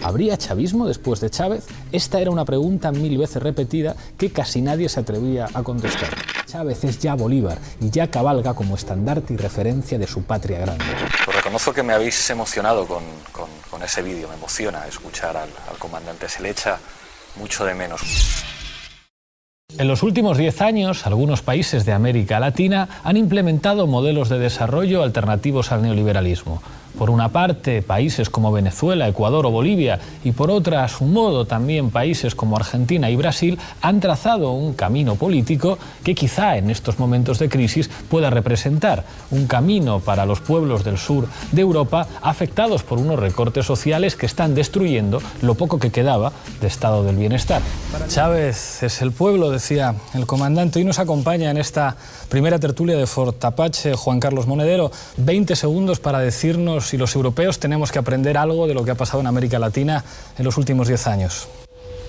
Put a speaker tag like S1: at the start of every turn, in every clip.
S1: ¿Habría chavismo después de Chávez? Esta era una pregunta 1000 veces repetida que casi nadie se atrevía a contestar. Chávez es ya Bolívar y ya cabalga como estandarte y referencia de su patria grande.
S2: Pues reconozco que me habéis emocionado con ese vídeo, me emociona escuchar al comandante, se le echa mucho de menos.
S1: En los últimos 10 años, algunos países de América Latina han implementado modelos de desarrollo alternativos al neoliberalismo. Por una parte, países como Venezuela, Ecuador o Bolivia, y por otra, a su modo, también países como Argentina y Brasil han trazado un camino político que quizá en estos momentos de crisis pueda representar un camino para los pueblos del sur de Europa afectados por unos recortes sociales que están destruyendo lo poco que quedaba de estado del bienestar. Chávez es el pueblo, decía el comandante. Hoy nos acompaña en esta primera tertulia de Fort Apache Juan Carlos Monedero. 20 segundos para decirnos si los europeos tenemos que aprender algo de lo que ha pasado en América Latina en los últimos 10 años.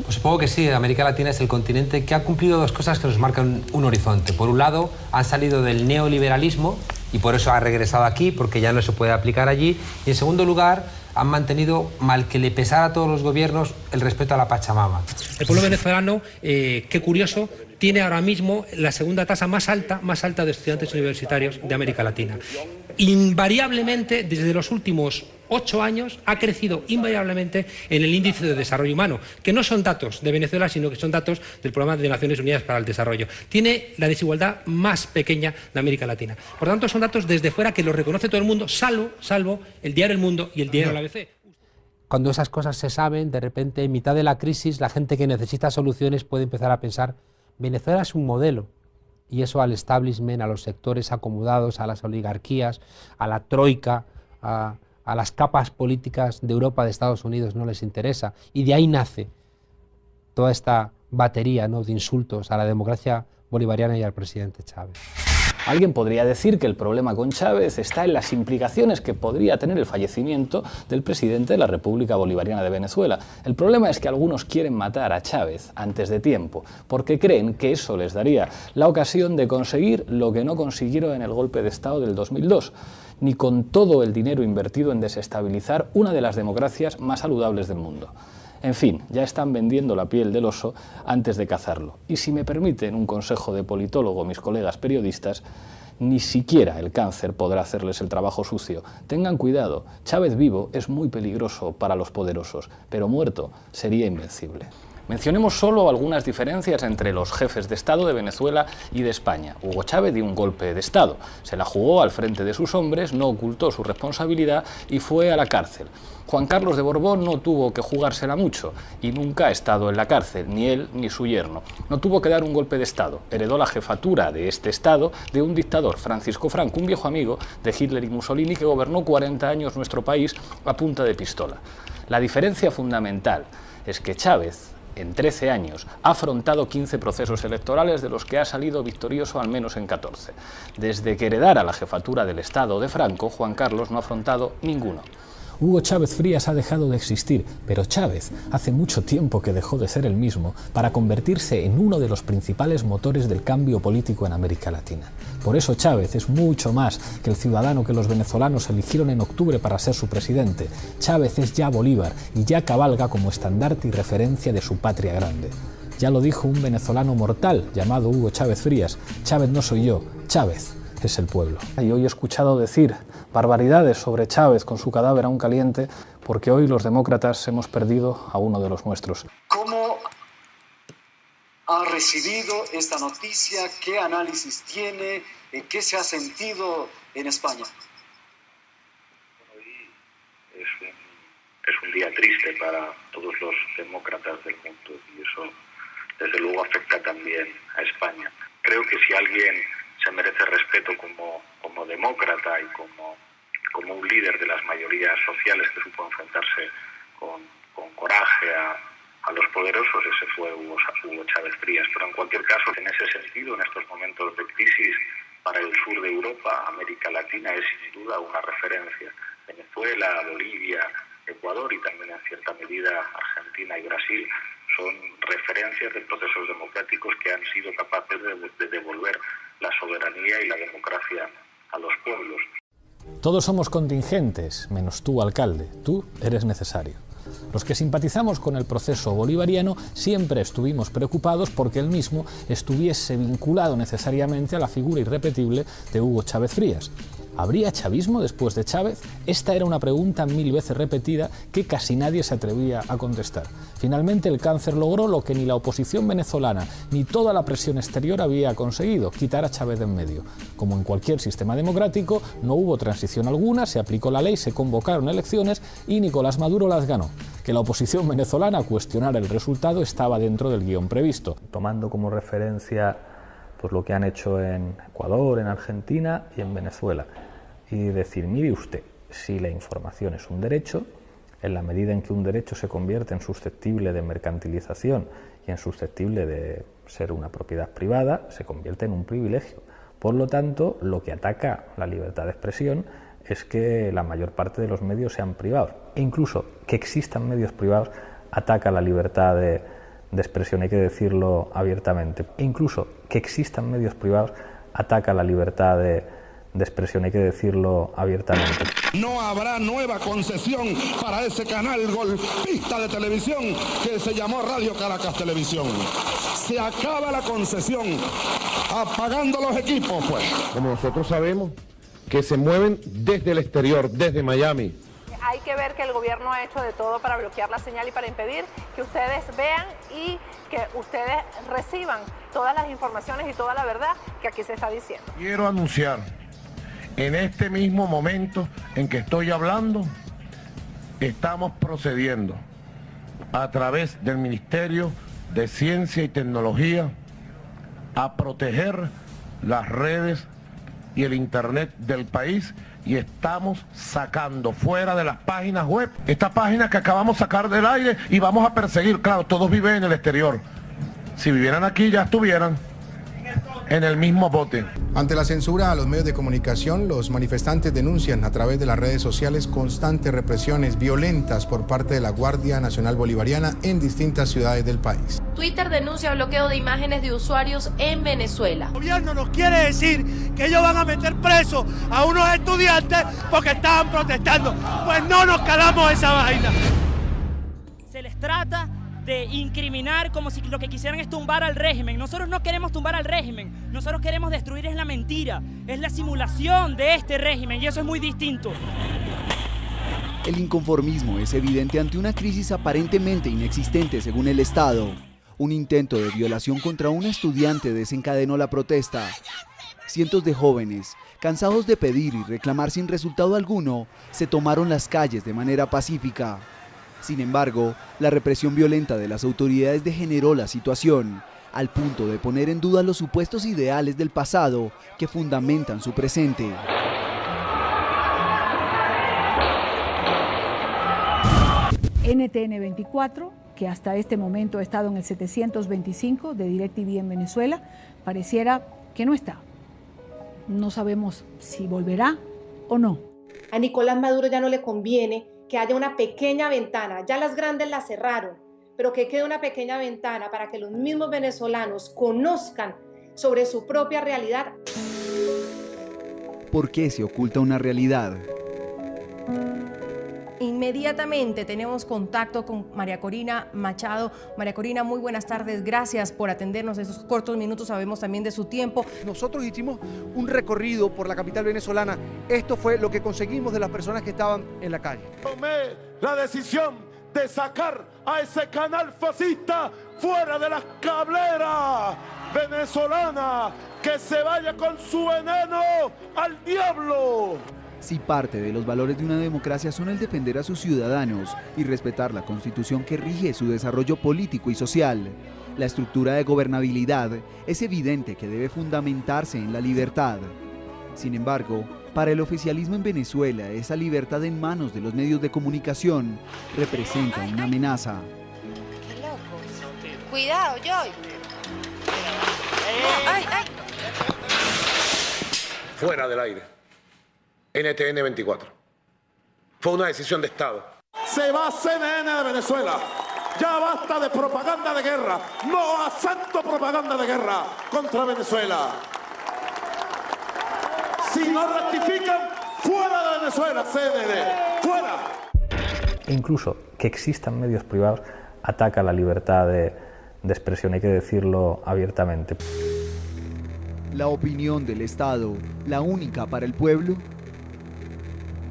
S3: Pues supongo que sí. América Latina es el continente que ha cumplido dos cosas que nos marcan un horizonte. Por un lado, han salido del neoliberalismo y por eso ha regresado aquí, porque ya no se puede aplicar allí. Y en segundo lugar, han mantenido, mal que le pesara a todos los gobiernos, el respeto a la Pachamama.
S4: El pueblo venezolano, qué curioso, tiene ahora mismo la segunda tasa más alta de estudiantes universitarios de América Latina. Invariablemente, desde los últimos 8 años, ha crecido invariablemente en el índice de desarrollo humano, que no son datos de Venezuela, sino que son datos del Programa de Naciones Unidas para el Desarrollo. Tiene la desigualdad más pequeña de América Latina. Por tanto, son datos desde fuera que los reconoce todo el mundo, salvo el diario El Mundo y el diario La ABC.
S3: Cuando esas cosas se saben, de repente, en mitad de la crisis, la gente que necesita soluciones puede empezar a pensar: Venezuela es un modelo. Y eso al establishment, a los sectores acomodados, a las oligarquías, a la troika, a las capas políticas de Europa, de Estados Unidos, no les interesa. Y de ahí nace toda esta batería, ¿no?, de insultos a la democracia bolivariana y al presidente Chávez.
S1: Alguien podría decir que el problema con Chávez está en las implicaciones que podría tener el fallecimiento del presidente de la República Bolivariana de Venezuela. El problema es que algunos quieren matar a Chávez antes de tiempo, porque creen que eso les daría la ocasión de conseguir lo que no consiguieron en el golpe de Estado del 2002, ni con todo el dinero invertido en desestabilizar una de las democracias más saludables del mundo. En fin, ya están vendiendo la piel del oso antes de cazarlo. Y si me permiten un consejo de politólogo, mis colegas periodistas, ni siquiera el cáncer podrá hacerles el trabajo sucio. Tengan cuidado, Chávez vivo es muy peligroso para los poderosos, pero muerto sería invencible. Mencionemos solo algunas diferencias entre los jefes de Estado de Venezuela y de España. Hugo Chávez dio un golpe de Estado, se la jugó al frente de sus hombres, no ocultó su responsabilidad y fue a la cárcel. Juan Carlos de Borbón no tuvo que jugársela mucho y nunca ha estado en la cárcel, ni él ni su yerno. No tuvo que dar un golpe de Estado, heredó la jefatura de este Estado de un dictador, Francisco Franco, un viejo amigo de Hitler y Mussolini que gobernó 40 años nuestro país a punta de pistola. La diferencia fundamental es que Chávez, en 13 años, ha afrontado 15 procesos electorales de los que ha salido victorioso al menos en 14. Desde que heredara la jefatura del Estado de Franco, Juan Carlos no ha afrontado ninguno. Hugo Chávez Frías ha dejado de existir, pero Chávez hace mucho tiempo que dejó de ser el mismo para convertirse en uno de los principales motores del cambio político en América Latina. Por eso Chávez es mucho más que el ciudadano que los venezolanos eligieron en octubre para ser su presidente. Chávez es ya Bolívar y ya cabalga como estandarte y referencia de su patria grande. Ya lo dijo un venezolano mortal llamado Hugo Chávez Frías: Chávez no soy yo, Chávez es el pueblo. Y hoy he escuchado decir barbaridades sobre Chávez con su cadáver aún caliente, porque hoy los demócratas hemos perdido a uno de los nuestros.
S5: ¿Cómo ha recibido esta noticia? ¿Qué análisis tiene? ¿Qué se ha sentido en España?
S6: Hoy es un día triste para todos los demócratas del mundo y eso desde luego afecta también a España. Creo que si alguien se merece respeto como demócrata y como un líder de las mayorías sociales que supo enfrentarse con coraje a los poderosos, ese fue Hugo Chávez Frías. Pero en cualquier caso, en ese sentido, en estos momentos de crisis para el sur de Europa, América Latina es sin duda una referencia. Venezuela, Bolivia, Ecuador y también en cierta medida Argentina y Brasil son referencias de procesos democráticos que han sido capaces de devolver la soberanía y la democracia a los pueblos.
S1: Todos somos contingentes, menos tú, alcalde. Tú eres necesario. Los que simpatizamos con el proceso bolivariano siempre estuvimos preocupados porque él mismo estuviese vinculado necesariamente a la figura irrepetible de Hugo Chávez Frías. ¿Habría chavismo después de Chávez? Esta era una pregunta 1000 veces repetida que casi nadie se atrevía a contestar. Finalmente el cáncer logró lo que ni la oposición venezolana ni toda la presión exterior había conseguido, quitar a Chávez de en medio. Como en cualquier sistema democrático, no hubo transición alguna, se aplicó la ley, se convocaron elecciones y Nicolás Maduro las ganó. Que la oposición venezolana cuestionara el resultado estaba dentro del guión previsto.
S7: Tomando como referencia pues, lo que han hecho en Ecuador, en Argentina y en Venezuela. Y decir, mire usted, si la información es un derecho, en la medida en que un derecho se convierte en susceptible de mercantilización y en susceptible de ser una propiedad privada, se convierte en un privilegio. Por lo tanto, lo que ataca la libertad de expresión es que la mayor parte de los medios sean privados. E incluso que existan medios privados ataca la libertad de expresión, hay que decirlo abiertamente. E incluso que existan medios privados ataca la libertad de expresión, hay que decirlo abiertamente.
S8: No habrá nueva concesión para ese canal golpista de televisión que se llamó Radio Caracas Televisión. Se acaba la concesión, apagando los equipos, pues.
S9: Como nosotros sabemos que se mueven desde el exterior, desde Miami.
S10: Hay que ver que el gobierno ha hecho de todo para bloquear la señal y para impedir que ustedes vean y que ustedes reciban todas las informaciones y toda la verdad que aquí se está diciendo.
S9: Quiero anunciar, en este mismo momento en que estoy hablando, estamos procediendo a través del Ministerio de Ciencia y Tecnología a proteger las redes y el Internet del país y estamos sacando fuera de las páginas web esta página que acabamos de sacar del aire y vamos a perseguir. Claro, todos viven en el exterior. Si vivieran aquí ya estuvieran en el mismo bote.
S11: Ante la censura a los medios de comunicación, los manifestantes denuncian a través de las redes sociales constantes represiones violentas por parte de la Guardia Nacional Bolivariana en distintas ciudades del país.
S12: Twitter denuncia bloqueo de imágenes de usuarios en Venezuela.
S13: El gobierno nos quiere decir que ellos van a meter presos a unos estudiantes porque estaban protestando. Pues no nos calamos esa vaina.
S14: Se les trata de incriminar como si lo que quisieran es tumbar al régimen. Nosotros no queremos tumbar al régimen, nosotros queremos destruir es la mentira, es la simulación de este régimen y eso es muy distinto.
S15: El inconformismo es evidente ante una crisis aparentemente inexistente según el Estado. Un intento de violación contra un estudiante desencadenó la protesta. Cientos de jóvenes, cansados de pedir y reclamar sin resultado alguno, se tomaron las calles de manera pacífica. Sin embargo, la represión violenta de las autoridades degeneró la situación, al punto de poner en duda los supuestos ideales del pasado que fundamentan su presente.
S16: NTN 24, que hasta este momento ha estado en el 725 de DirecTV en Venezuela, pareciera que no está. No sabemos si volverá o no.
S17: A Nicolás Maduro ya no le conviene que haya una pequeña ventana, ya las grandes las cerraron, pero que quede una pequeña ventana para que los mismos venezolanos conozcan sobre su propia realidad.
S15: ¿Por qué se oculta una realidad?
S18: Inmediatamente tenemos contacto con María Corina Machado. María Corina, muy buenas tardes, gracias por atendernos esos cortos minutos, sabemos también de su tiempo.
S19: Nosotros hicimos un recorrido por la capital venezolana, esto fue lo que conseguimos de las personas que estaban en la calle.
S8: Tomé la decisión de sacar a ese canal fascista fuera de las cableras venezolanas, que se vaya con su veneno al diablo.
S15: Si parte de los valores de una democracia son el defender a sus ciudadanos y respetar la Constitución que rige su desarrollo político y social, la estructura de gobernabilidad es evidente que debe fundamentarse en la libertad. Sin embargo, para el oficialismo en Venezuela, esa libertad en manos de los medios de comunicación representa una amenaza.
S12: ¡Qué loco! Cuidado, Joy. ¡Ay, ay!
S9: Fuera del aire. NTN 24. Fue una decisión de Estado.
S8: Se va CNN de Venezuela. Ya basta de propaganda de guerra. No acepto propaganda de guerra contra Venezuela. Si no rectifican, fuera de Venezuela, CNN. ¡Fuera!
S7: e incluso que existan medios privados ataca la libertad de expresión, hay que decirlo abiertamente.
S15: La opinión del Estado, la única para el pueblo.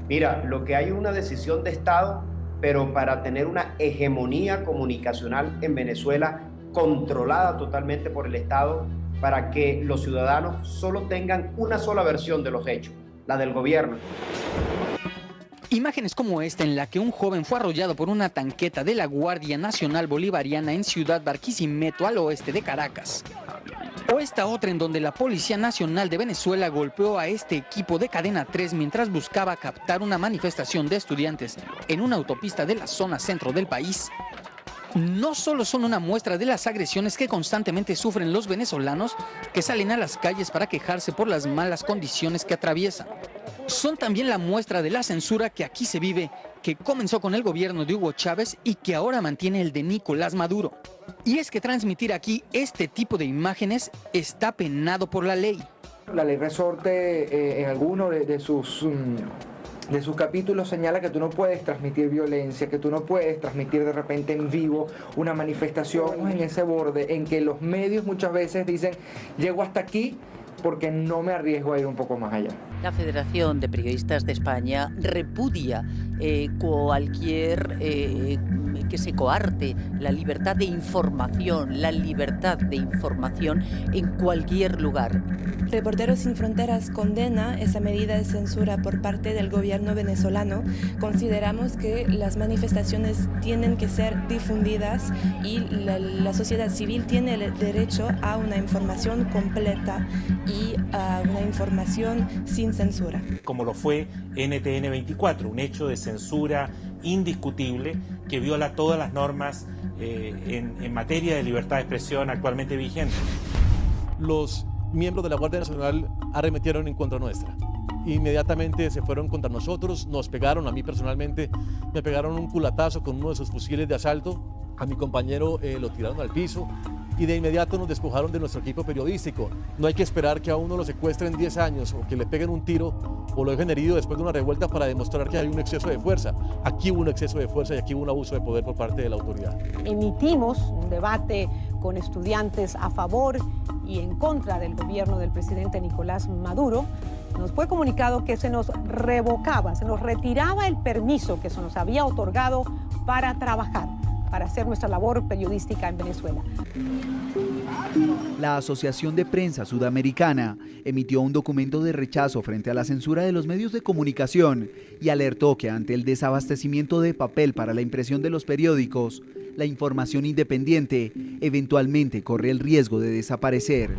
S20: Mira, lo que hay es una decisión de Estado, pero para tener una hegemonía comunicacional en Venezuela controlada totalmente por el Estado, para que los ciudadanos solo tengan una sola versión de los hechos, la del gobierno.
S21: Imágenes como esta en la que un joven fue arrollado por una tanqueta de la Guardia Nacional Bolivariana en Ciudad Barquisimeto, al oeste de Caracas. O esta otra en donde la Policía Nacional de Venezuela golpeó a este equipo de Cadena 3 mientras buscaba captar una manifestación de estudiantes en una autopista de la zona centro del país. No solo son una muestra de las agresiones que constantemente sufren los venezolanos que salen a las calles para quejarse por las malas condiciones que atraviesan. Son también la muestra de la censura que aquí se vive, que comenzó con el gobierno de Hugo Chávez y que ahora mantiene el de Nicolás Maduro. Y es que transmitir aquí este tipo de imágenes está penado por la ley.
S22: La ley resorte en alguno de sus capítulos señala que tú no puedes transmitir violencia, que tú no puedes transmitir de repente en vivo una manifestación en ese borde en que los medios muchas veces dicen, llego hasta aquí porque no me arriesgo a ir un poco más allá.
S23: La Federación de Periodistas de España repudia cualquier que se coarte la libertad de información en cualquier lugar.
S24: Reporteros Sin Fronteras condena esa medida de censura por parte del gobierno venezolano. Consideramos que las manifestaciones tienen que ser difundidas y la sociedad civil tiene el derecho a una información completa y a una información sin censura.
S25: Como lo fue NTN 24, un hecho de censura indiscutible que viola todas las normas en materia de libertad de expresión actualmente vigentes.
S26: Los miembros de la Guardia Nacional arremetieron en contra nuestra. Inmediatamente se fueron contra nosotros, nos pegaron, a mí personalmente, me pegaron un culatazo con uno de sus fusiles de asalto, a mi compañero lo tiraron al piso y de inmediato nos despojaron de nuestro equipo periodístico. No hay que esperar que a uno lo secuestren 10 años o que le peguen un tiro o lo dejen herido después de una revuelta para demostrar que hay un exceso de fuerza. Aquí hubo un exceso de fuerza y aquí hubo un abuso de poder por parte de la autoridad.
S27: Emitimos un debate con estudiantes a favor y en contra del gobierno del presidente Nicolás Maduro. Nos fue comunicado que se nos revocaba, se nos retiraba el permiso que se nos había otorgado para trabajar, para hacer nuestra labor periodística en Venezuela.
S15: La Asociación de Prensa Sudamericana emitió un documento de rechazo frente a la censura de los medios de comunicación y alertó que ante el desabastecimiento de papel para la impresión de los periódicos, la información independiente eventualmente corre el riesgo de desaparecer.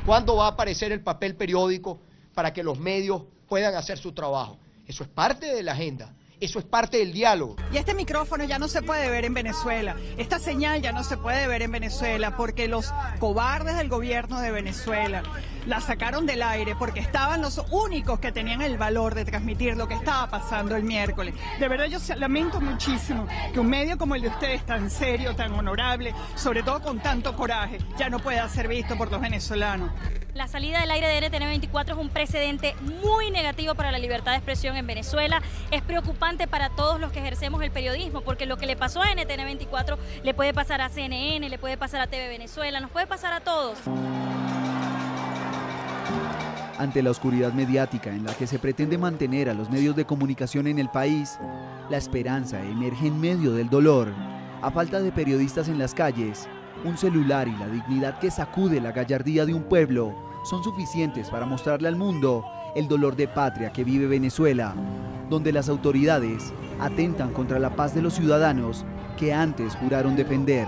S28: ¿Cuándo va a aparecer el papel periódico para que los medios puedan hacer su trabajo? Eso es parte de la agenda. Eso es parte del diálogo.
S29: Y este micrófono ya no se puede ver en Venezuela. Esta señal ya no se puede ver en Venezuela porque los cobardes del gobierno de Venezuela la sacaron del aire porque estaban los únicos que tenían el valor de transmitir lo que estaba pasando el miércoles. De verdad yo lamento muchísimo que un medio como el de ustedes, tan serio, tan honorable, sobre todo con tanto coraje, ya no pueda ser visto por los venezolanos.
S30: La salida del aire de NTN 24 es un precedente muy negativo para la libertad de expresión en Venezuela. Es preocupante para todos los que ejercemos el periodismo, porque lo que le pasó a NTN 24 le puede pasar a CNN, le puede pasar a TV Venezuela, nos puede pasar a todos.
S15: Ante la oscuridad mediática en la que se pretende mantener a los medios de comunicación en el país, la esperanza emerge en medio del dolor. A falta de periodistas en las calles, un celular y la dignidad que sacude la gallardía de un pueblo son suficientes para mostrarle al mundo el dolor de patria que vive Venezuela, donde las autoridades atentan contra la paz de los ciudadanos que antes juraron defender.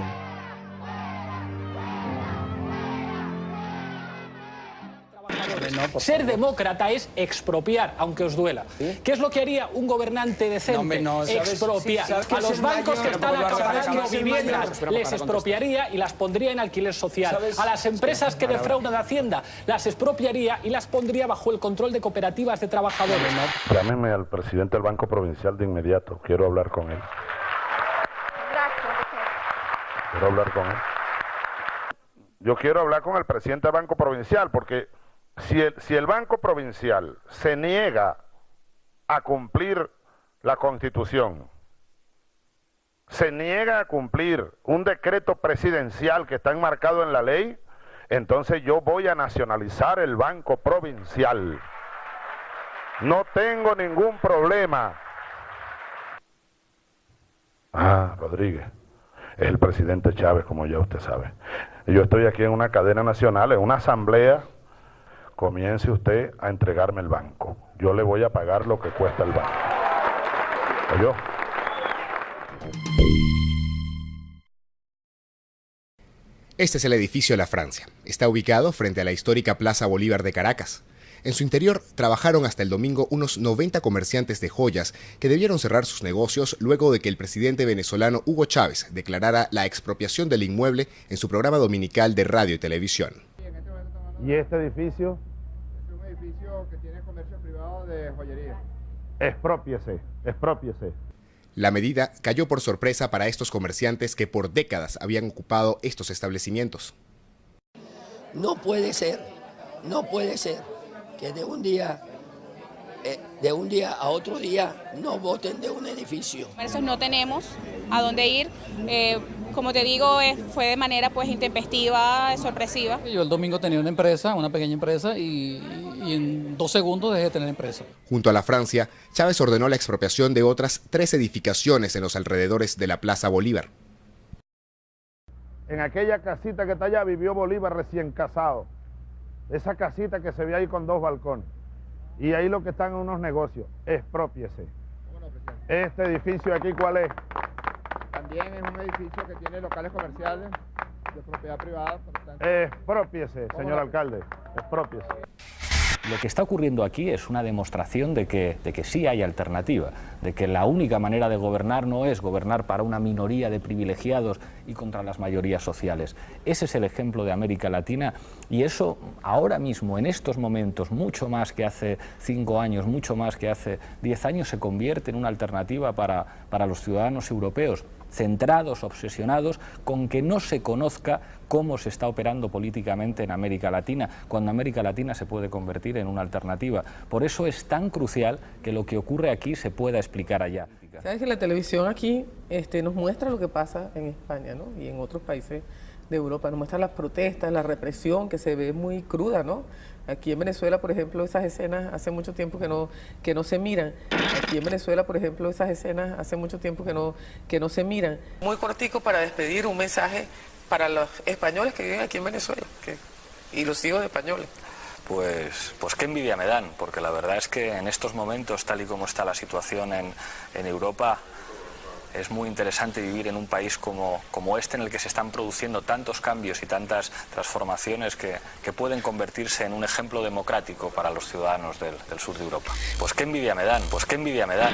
S1: Ser demócrata es expropiar, aunque os duela. ¿Sí? ¿Qué es lo que haría un gobernante decente? Expropiar. A los bancos que están acabando viviendas les expropiaría y las pondría en alquiler social. A las empresas que defraudan Hacienda las expropiaría y las pondría bajo el control de cooperativas de trabajadores.
S31: Llámeme al presidente del Banco Provincial de inmediato. Quiero hablar con él. Quiero hablar con él. Yo quiero hablar con el presidente del Banco Provincial porque si el Banco Provincial se niega a cumplir la Constitución se niega a cumplir un decreto presidencial que está enmarcado en la ley, entonces yo voy a nacionalizar el Banco Provincial. No tengo ningún problema. Rodríguez, es el presidente Chávez, como ya usted sabe. Yo estoy aquí en una cadena nacional, en una asamblea. Comience usted a entregarme el banco. Yo le voy a pagar lo que cuesta el banco. ¿Oyó?
S2: Este es el edificio La Francia. Está ubicado frente a la histórica Plaza Bolívar de Caracas. En su interior trabajaron hasta el domingo unos 90 comerciantes de joyas que debieron cerrar sus negocios luego de que el presidente venezolano Hugo Chávez declarara la expropiación del inmueble en su programa dominical de radio y televisión.
S31: ¿Y este edificio?
S3: Es un edificio que tiene comercio privado de joyería.
S31: Exprópiese, exprópiese.
S2: La medida cayó por sorpresa para estos comerciantes que por décadas habían ocupado estos establecimientos.
S4: No puede ser que de un día a otro día no voten de un edificio.
S5: No tenemos a dónde ir. Como te digo, fue de manera pues intempestiva, sorpresiva.
S6: Yo el domingo tenía una empresa, una pequeña empresa, y en 2 segundos dejé de tener empresa.
S2: Junto a La Francia, Chávez ordenó la expropiación de otras 3 edificaciones en los alrededores de la Plaza Bolívar.
S31: En aquella casita que está allá vivió Bolívar recién casado. Esa casita que se ve ahí con 2 balcones. Y ahí lo que están en unos negocios. Exprópiese. Este edificio de aquí, ¿cuál es?
S3: También es un edificio que tiene locales comerciales de propiedad privada.
S31: Exprópiese, señor alcalde. Exprópiese.
S1: Lo que está ocurriendo aquí es una demostración de que sí hay alternativa, de que la única manera de gobernar no es gobernar para una minoría de privilegiados y contra las mayorías sociales. Ese es el ejemplo de América Latina, y eso ahora mismo, en estos momentos, mucho más que hace 5 años, mucho más que hace 10 años, se convierte en una alternativa para los ciudadanos europeos, centrados, obsesionados con que no se conozca cómo se está operando políticamente en América Latina, cuando América Latina se puede convertir en una alternativa. Por eso es tan crucial que lo que ocurre aquí se pueda explicar allá.
S10: Sabes que la televisión aquí nos muestra lo que pasa en España, ¿no? Y en otros países de Europa, nos muestra las protestas, la represión que se ve muy cruda, ¿no? Aquí en Venezuela, por ejemplo, esas escenas hace mucho tiempo que no se miran. Aquí en Venezuela, por ejemplo, esas escenas hace mucho tiempo que no se miran. Muy cortico para despedir, un mensaje para los españoles que viven aquí en Venezuela y los hijos de españoles.
S1: Pues qué envidia me dan, porque la verdad es que en estos momentos, tal y como está la situación en Europa, es muy interesante vivir en un país como este, en el que se están produciendo tantos cambios y tantas transformaciones que pueden convertirse en un ejemplo democrático para los ciudadanos del sur de Europa. Pues qué envidia me dan, pues qué envidia me dan.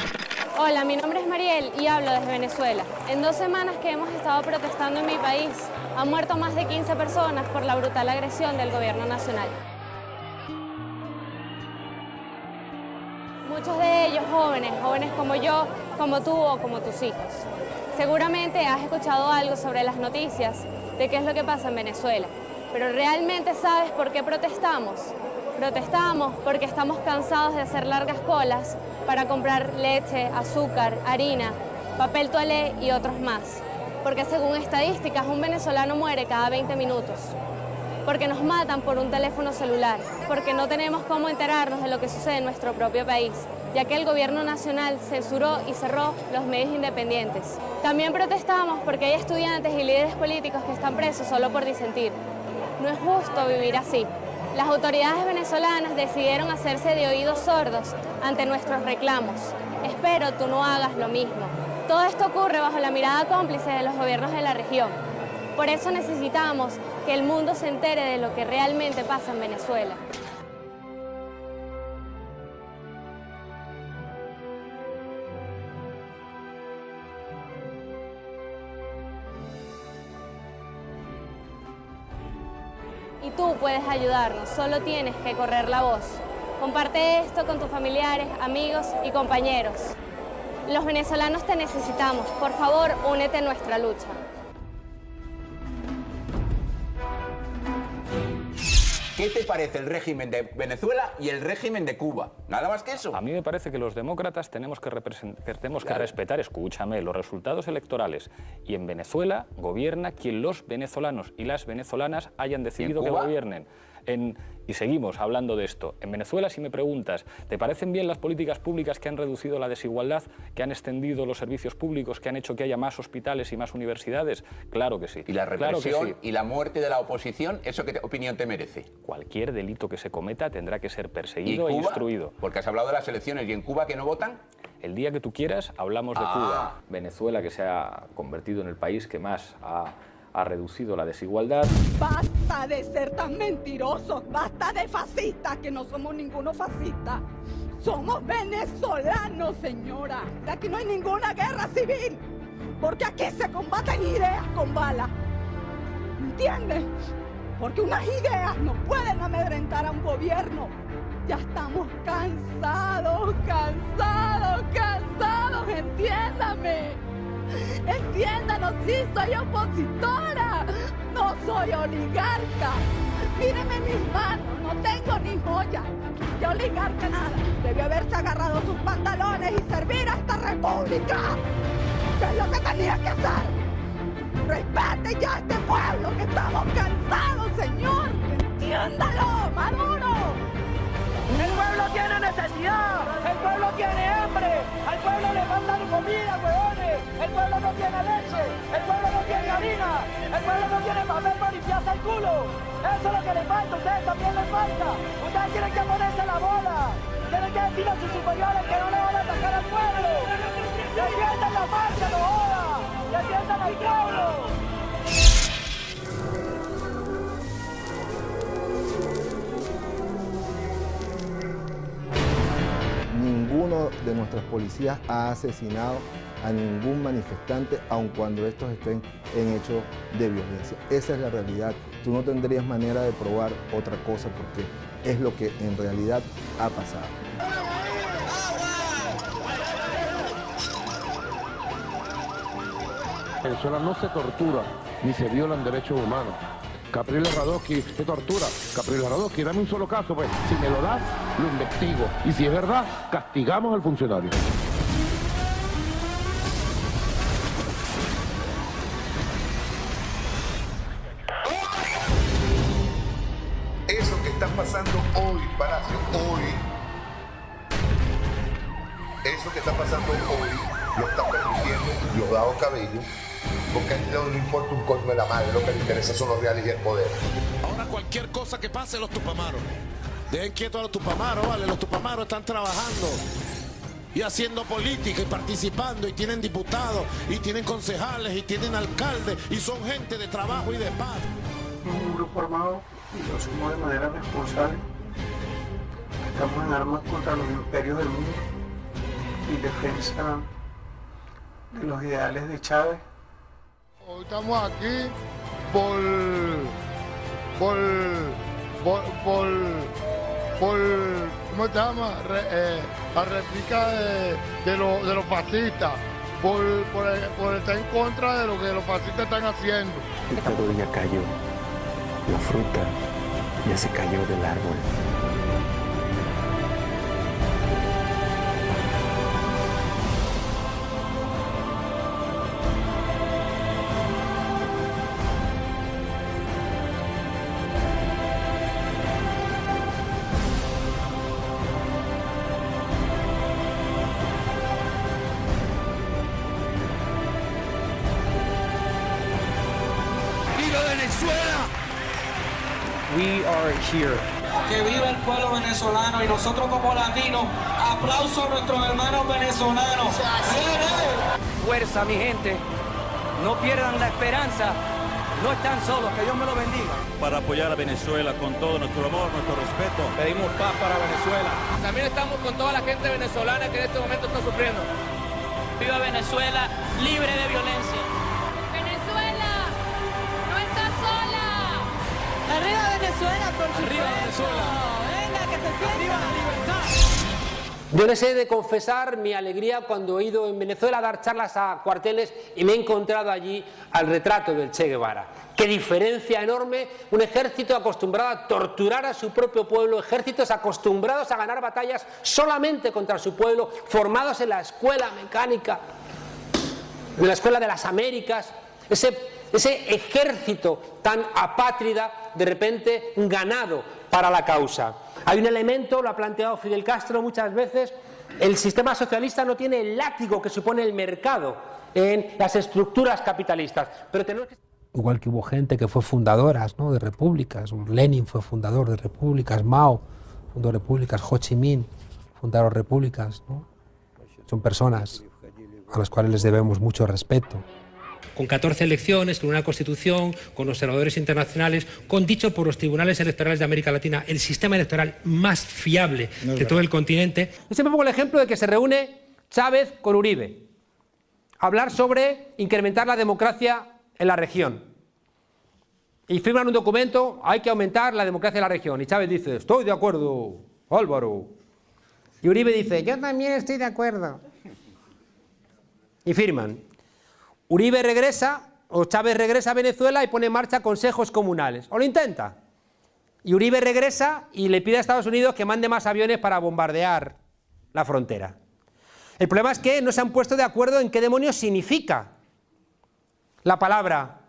S11: Hola, mi nombre es Mariel y hablo desde Venezuela. En 2 semanas que hemos estado protestando en mi país, han muerto más de 15 personas por la brutal agresión del gobierno nacional. Muchos de ellos jóvenes como yo, como tú o como tus hijos. Seguramente has escuchado algo sobre las noticias de qué es lo que pasa en Venezuela, pero ¿realmente sabes por qué protestamos? Protestamos porque estamos cansados de hacer largas colas para comprar leche, azúcar, harina, papel toalé y otros más. Porque según estadísticas, un venezolano muere cada 20 minutos. Porque nos matan por un teléfono celular, porque no tenemos cómo enterarnos de lo que sucede en nuestro propio país, ya que el gobierno nacional censuró y cerró los medios independientes. También protestamos porque hay estudiantes y líderes políticos que están presos solo por disentir. No es justo vivir así. Las autoridades venezolanas decidieron hacerse de oídos sordos ante nuestros reclamos. Espero tú no hagas lo mismo. Todo esto ocurre bajo la mirada cómplice de los gobiernos de la región. Por eso necesitamos que el mundo se entere de lo que realmente pasa en Venezuela. Y tú puedes ayudarnos, solo tienes que correr la voz. Comparte esto con tus familiares, amigos y compañeros. Los venezolanos te necesitamos. Por favor, únete a nuestra lucha.
S7: ¿Qué te parece el régimen de Venezuela y el régimen de Cuba? Nada más que eso.
S1: A mí me parece que los demócratas tenemos que respetar, escúchame, los resultados electorales. Y en Venezuela gobierna quien los venezolanos y las venezolanas hayan decidido que gobiernen. Y seguimos hablando de esto. En Venezuela, si me preguntas, ¿te parecen bien las políticas públicas que han reducido la desigualdad, que han extendido los servicios públicos, que han hecho que haya más hospitales y más universidades? Claro que sí.
S7: ¿Y la represión y la muerte de la oposición, eso qué opinión te merece?
S1: Cualquier delito que se cometa tendrá que ser perseguido e instruido.
S7: Porque has hablado de las elecciones. ¿Y en Cuba que no votan?
S1: El día que tú quieras hablamos de Cuba. Venezuela, que se ha convertido en el país que más ha reducido la desigualdad.
S8: Basta de ser tan mentirosos, basta de fascistas, que no somos ninguno fascista. Somos venezolanos, señora. Aquí no hay ninguna guerra civil, porque aquí se combaten ideas con balas. ¿Me entiendes? Porque unas ideas no pueden amedrentar a un gobierno. Ya estamos cansados, entiéndame. Entiéndanos, sí, soy opositora, no soy oligarca. Míreme mis manos, no tengo ni joya. De oligarca nada. Debió haberse agarrado sus pantalones y servir a esta república. ¿Qué es lo que tenía que hacer? Respete ya a este pueblo, que estamos cansados, señor. Entiéndalo, Maduro.
S9: El pueblo tiene necesidad, el pueblo tiene hambre, al pueblo le mandan comida, huevones, el pueblo no tiene leche, el pueblo no tiene harina, el pueblo no tiene papel para limpiarse el culo. Eso es lo que le falta, a ustedes también les falta. Ustedes tienen que ponerse la bola, tienen que decir a sus superiores que no le van a atacar al pueblo. Defiendan la marcha, no jodan, defiendan al pueblo.
S12: Ninguno de nuestros policías ha asesinado a ningún manifestante, aun cuando estos estén en hechos de violencia. Esa es la realidad. Tú no tendrías manera de probar otra cosa porque es lo que en realidad ha pasado.
S13: En Venezuela no se tortura ni se violan derechos humanos. Capriles Radosky te tortura. Capriles Radosky, dame un solo caso, pues. Si me lo das, lo investigo. Y si es verdad, castigamos al funcionario.
S14: Eso que está pasando hoy, Palacio, hoy. Eso que está pasando hoy lo está permitiendo Diosdado Cabello. Porque a él no le importa un coño de la madre, lo que le interesa son los reales y el poder.
S16: Ahora cualquier cosa que pase, los tupamaros. Dejen quietos a los tupamaros, vale, los tupamaros están trabajando y haciendo política y participando y tienen diputados y tienen concejales y tienen alcaldes y son gente de trabajo y de paz.
S17: Un grupo armado y lo asumo de manera responsable. Estamos en armas contra los imperios del mundo y defensa de los ideales de Chávez.
S3: Hoy estamos aquí por ¿cómo se llama? La réplica de los fascistas, por estar en contra de lo que los fascistas están haciendo.
S17: Esta rodilla cayó, la fruta ya se cayó del árbol.
S18: We are here.
S9: Que viva el pueblo venezolano y nosotros como latinos, aplauso a nuestros hermanos venezolanos.
S18: Fuerza, mi gente. No pierdan la esperanza. No están solos. Que Dios me lo bendiga.
S19: Para apoyar a Venezuela con todo nuestro amor, nuestro respeto.
S18: Pedimos paz para Venezuela.
S9: También estamos con toda la gente venezolana que en este momento está sufriendo. Viva Venezuela, libre de violencia.
S11: Venezuela, no está sola.
S9: Arriba Venezuela, por supuesto.
S18: Arriba Venezuela.
S9: Venga, que se sienta.
S18: Arriba la libertad.
S20: Yo les he de confesar mi alegría cuando he ido en Venezuela a dar charlas a cuarteles y me he encontrado allí al retrato del Che Guevara. Qué diferencia enorme, un ejército acostumbrado a torturar a su propio pueblo, ejércitos acostumbrados a ganar batallas solamente contra su pueblo, formados en la escuela mecánica, en la escuela de las Américas, ese ejército tan apátrida, de repente ganado para la causa. Hay un elemento, lo ha planteado Fidel Castro muchas veces, el sistema socialista no tiene el látigo que supone el mercado en las estructuras capitalistas, pero tenemos que...
S21: Igual que hubo gente que fue fundadoras, ¿no?, de repúblicas, Lenin fue fundador de repúblicas, Mao fundó repúblicas, Ho Chi Minh fundaron repúblicas, ¿no? Son personas a las cuales les debemos mucho respeto.
S22: Con 14 elecciones, con una constitución, con observadores internacionales, con dicho por los tribunales electorales de América Latina, el sistema electoral más fiable de todo el continente.
S20: Yo siempre pongo el ejemplo de que se reúne Chávez con Uribe a hablar sobre incrementar la democracia en la región. Y firman un documento, hay que aumentar la democracia en la región. Y Chávez dice, estoy de acuerdo, Álvaro. Y Uribe dice, yo también estoy de acuerdo. Y firman. Uribe regresa, o Chávez regresa a Venezuela y pone en marcha consejos comunales. O lo intenta. Y Uribe regresa y le pide a Estados Unidos que mande más aviones para bombardear la frontera. El problema es que no se han puesto de acuerdo en qué demonios significa la palabra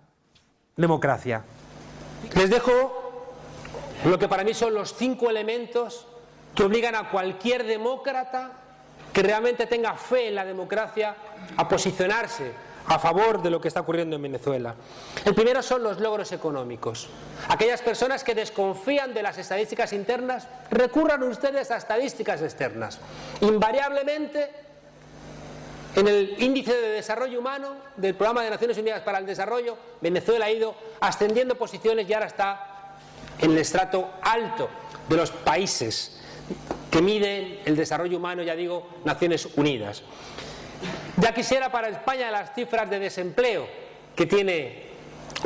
S20: democracia. Les dejo lo que para mí son los 5 elementos que obligan a cualquier demócrata que realmente tenga fe en la democracia a posicionarse a favor de lo que está ocurriendo en Venezuela. El primero son los logros económicos. Aquellas personas que desconfían de las estadísticas internas, recurran ustedes a estadísticas externas. Invariablemente, en el índice de desarrollo humano del Programa de Naciones Unidas para el Desarrollo, Venezuela ha ido ascendiendo posiciones y ahora está en el estrato alto de los países que miden el desarrollo humano, ya digo, Naciones Unidas. Ya quisiera para España las cifras de desempleo que tiene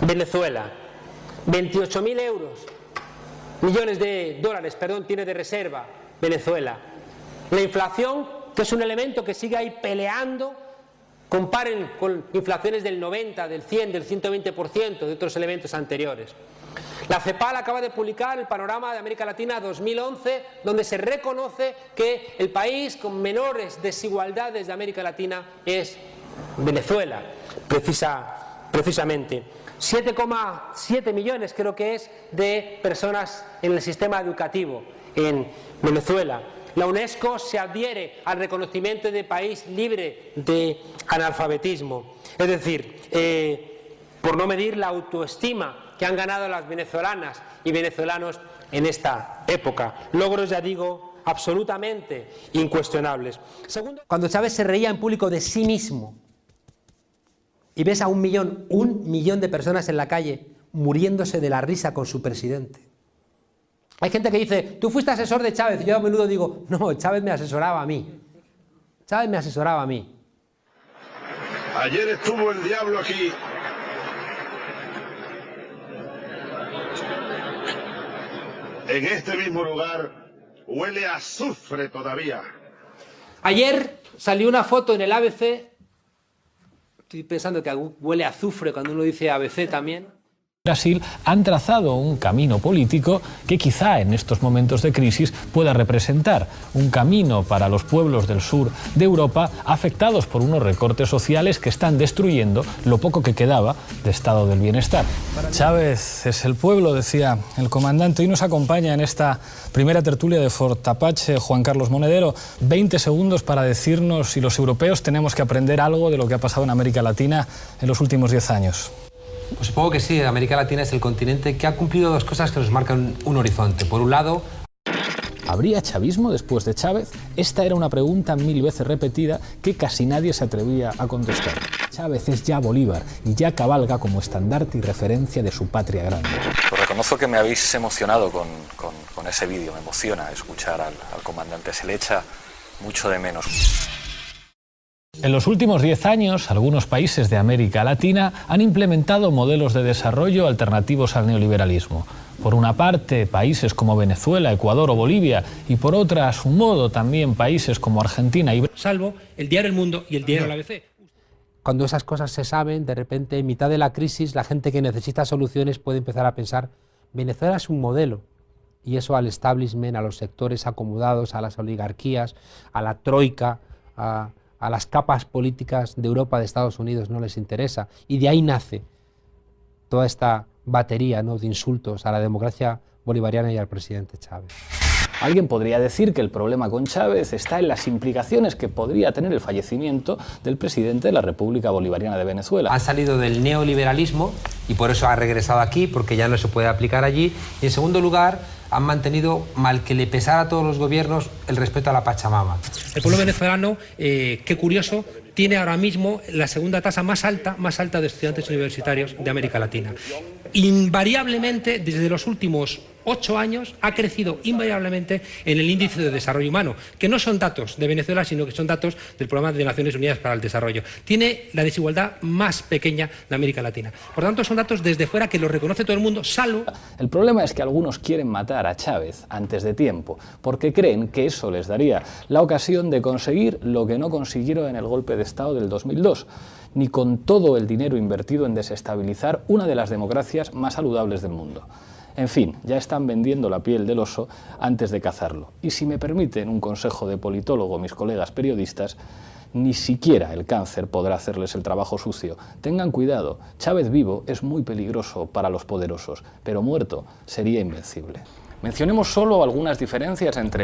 S20: Venezuela. 28.000 millones de dólares, tiene de reserva Venezuela. La inflación, que es un elemento que sigue ahí peleando, comparen con inflaciones del 90, del 100, del 120% de otros elementos anteriores. La CEPAL acaba de publicar el panorama de América Latina 2011, donde se reconoce que el país con menores desigualdades de América Latina es Venezuela, precisamente. 7,7 millones creo que es de personas en el sistema educativo en Venezuela. La UNESCO se adhiere al reconocimiento de país libre de analfabetismo. Es decir, por no medir la autoestima que han ganado las venezolanas y venezolanos en esta época. Logros, ya digo, absolutamente incuestionables. Segundo, cuando Chávez se reía en público de sí mismo y ves a un millón de personas en la calle muriéndose de la risa con su presidente. Hay gente que dice, tú fuiste asesor de Chávez, y yo a menudo digo, no, Chávez me asesoraba a mí. Chávez me asesoraba a mí.
S13: Ayer estuvo el diablo aquí. En este mismo lugar huele a azufre todavía.
S20: Ayer salió una foto en el ABC, estoy pensando que huele a azufre cuando uno dice ABC también.
S1: Brasil han trazado un camino político que quizá en estos momentos de crisis pueda representar un camino para los pueblos del sur de Europa afectados por unos recortes sociales que están destruyendo lo poco que quedaba de estado del bienestar. Chávez es el pueblo, decía el comandante. Hoy nos acompaña en esta primera tertulia de Fort Apache Juan Carlos Monedero. 20 segundos para decirnos si los europeos tenemos que aprender algo de lo que ha pasado en América Latina en los últimos 10 años.
S21: Pues supongo que sí, América Latina es el continente que ha cumplido dos cosas que nos marcan un horizonte. Por un lado...
S1: ¿Habría chavismo después de Chávez? Esta era una pregunta 1000 veces repetida que casi nadie se atrevía a contestar. Chávez es ya Bolívar y ya cabalga como estandarte y referencia de su patria grande.
S23: Pues reconozco que me habéis emocionado con ese vídeo. Me emociona escuchar al comandante. Se le echa mucho de menos.
S1: En los últimos 10 años, algunos países de América Latina han implementado modelos de desarrollo alternativos al neoliberalismo. Por una parte, países como Venezuela, Ecuador o Bolivia, y por otra, a su modo, también países como Argentina y Brasil.
S22: Salvo el diario El Mundo y el diario La ABC.
S21: Cuando esas cosas se saben, de repente, en mitad de la crisis, la gente que necesita soluciones puede empezar a pensar, Venezuela es un modelo, y eso al establishment, a los sectores acomodados, a las oligarquías, a la troika, a las capas políticas de Europa, de Estados Unidos, no les interesa. Y de ahí nace toda esta batería, ¿no?, de insultos a la democracia bolivariana y al presidente Chávez.
S1: Alguien podría decir que el problema con Chávez está en las implicaciones que podría tener el fallecimiento del presidente de la República Bolivariana de Venezuela.
S21: Han salido del neoliberalismo y por eso ha regresado aquí, porque ya no se puede aplicar allí. Y en segundo lugar, han mantenido, mal que le pesara a todos los gobiernos, el respeto a la Pachamama.
S22: El pueblo venezolano, qué curioso, tiene ahora mismo la segunda tasa más alta de estudiantes universitarios de América Latina. Invariablemente, desde los últimos 8 años, ha crecido invariablemente en el índice de desarrollo humano, que no son datos de Venezuela, sino que son datos del Programa de Naciones Unidas para el Desarrollo. Tiene la desigualdad más pequeña de América Latina. Por tanto, son datos desde fuera que los reconoce todo el mundo, salvo...
S1: El problema es que algunos quieren matar a Chávez antes de tiempo, porque creen que eso les daría la ocasión de conseguir lo que no consiguieron en el golpe de Estado del 2002, ni con todo el dinero invertido en desestabilizar una de las democracias más saludables del mundo. En fin, ya están vendiendo la piel del oso antes de cazarlo. Y si me permiten un consejo de politólogo, mis colegas periodistas, ni siquiera el cáncer podrá hacerles el trabajo sucio. Tengan cuidado, Chávez vivo es muy peligroso para los poderosos, pero muerto sería invencible. Mencionemos solo algunas diferencias entre